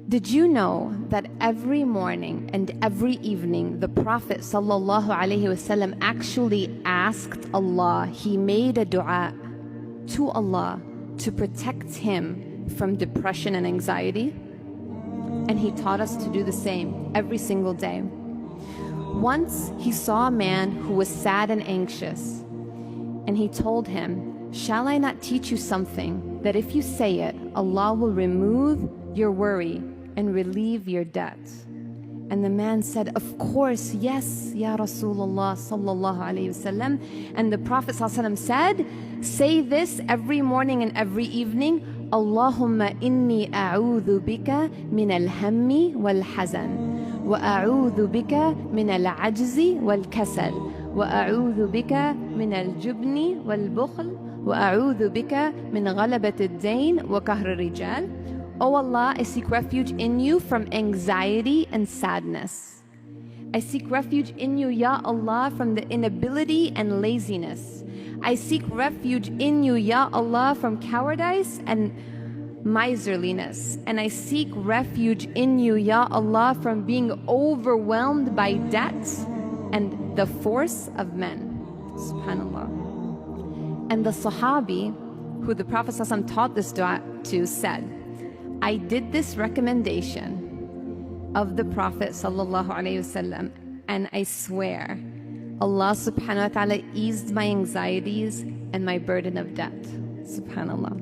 Did you know that every morning and every evening the Prophet ﷺ actually asked Allah, he made a dua to Allah to protect him from depression and anxiety? And he taught us to do the same every single day. Once he saw a man who was sad and anxious, and he told him, "Shall I not teach you something that if you say it, Allah will remove your worry and relieve your debt?" And the man said, "Of course, yes, Ya Rasulullah sallallahu alayhi wasallam." And the Prophet sallallahu alayhi wasallam said, "Say this every morning and every evening, Allahumma inni a'udhu bika min al-hammi wal-hazan, wa a'udhu bika min al-ajzi wal-kasal, wa a'udhu bika min al-jubni wal-bukhl, wa a'udhu bika min ghalabat ad-dayn wa kahr ar-rijal." O Allah, I seek refuge in you from anxiety and sadness. I seek refuge in you, Ya Allah, from the inability and laziness. I seek refuge in you, Ya Allah, from cowardice and miserliness. And I seek refuge in you, Ya Allah, from being overwhelmed by debt and the force of men. SubhanAllah. And the Sahabi, who the Prophet ﷺ taught this dua to, said, "I did this recommendation of the Prophet ﷺ, and I swear Allah subhanahu wa ta'ala eased my anxieties and my burden of debt." SubhanAllah.